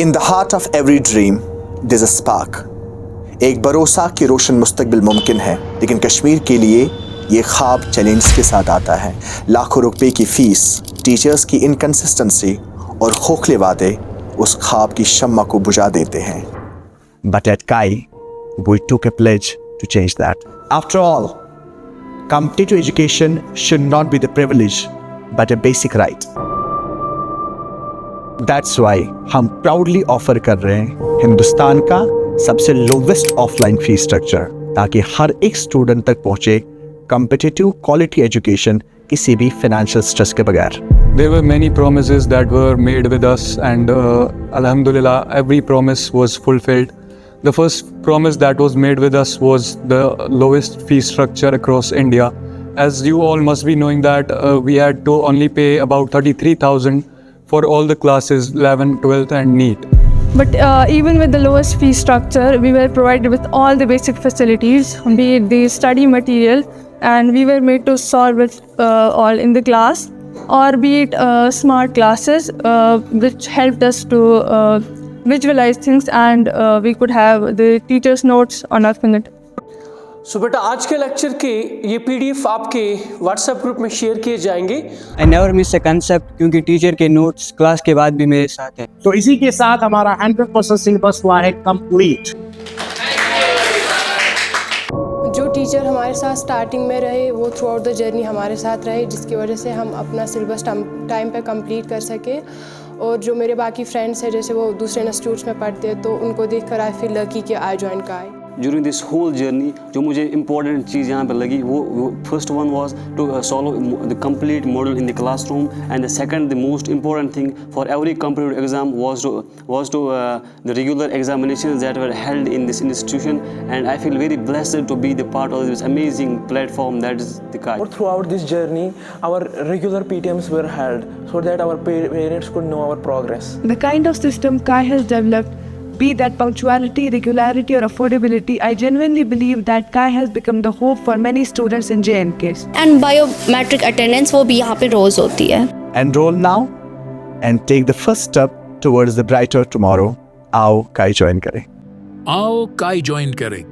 In the heart of every dream, there's a spark. एक भरोसा कि रोशन मुस्तकबिल मुमकिन है, लेकिन कश्मीर के लिए ये ख्वाब चैलेंज के साथ आता है। लाखों रुपए की फीस, टीचर्स की इनकंसिस्टेंसी और खोखले वादे उस ख्वाब की शम्मा को बुझा देते हैं। But at KAI, we took a pledge to change that. After all, competitive education should not be the privilege, but a basic right. That's why हम proudly offer कर रहे हैं हिंदुस्तान का सबसे लोवेस्ट ऑफलाइन फी स्ट्रक्चर, ताकि हर एक student तक पहुंचे कॉम्पिटिटिव क्वालिटी एजुकेशन किसी भी फाइनेंशियल स्ट्रेस के बगैर। There were many promises that were made with us, and Alhamdulillah, every promise was fulfilled. The first promise that was made with us was the lowest fee structure across India. As you all must be knowing that we had to only pay about 33,000 for all the classes 11, 12th and NEET. But even with the lowest fee structure, we were provided with all the basic facilities, be it the study material, and we were made to solve it all in the class, or be it smart classes, which helped us to visualize things, and we could have the teachers' notes on our fingertips. सो बेटा आज के lecture के ये PDF आपके WhatsApp group में share किए जाएंगे। I never miss a concept क्योंकि टीचर के नोट्स क्लास के बाद भी मेरे साथ हैं। तो इसी के साथ हमारा 100% सिलेबस हुआ है कंप्लीट। जो टीचर हमारे साथ स्टार्टिंग में रहे वो थ्रू आउट द जर्नी हमारे साथ रहे, जिसकी वजह से हम अपना सिलेबस टाइम पे कंप्लीट कर सके। और जो मेरे बाकी फ्रेंड्स हैं, जैसे वो दूसरे इंस्टीट्यूट्स में पढ़ते हैं, तो उनको देखकर आई फील लकी कि I join KAI। During this whole journey जो मुझे इम्पोर्टेंट चीज़ यहाँ पर लगी वो first one was to solve the complete model in the classroom, and the second the most important thing for every competitive exam was to the regular examinations that were held in this institution, and I feel very blessed to be the part of this amazing platform that is the KAI. Throughout this journey, our regular PTMs were held so that our parents could know our progress. The kind of system KAI has developed, be that punctuality, regularity or affordability, I genuinely believe that KAI has become the hope for many students in J&K. And biometric attendance वो भी यहाँ पे रोज होती है। Enroll now and take the first step towards the brighter tomorrow. आओ KAI join करें। आओ KAI join करें।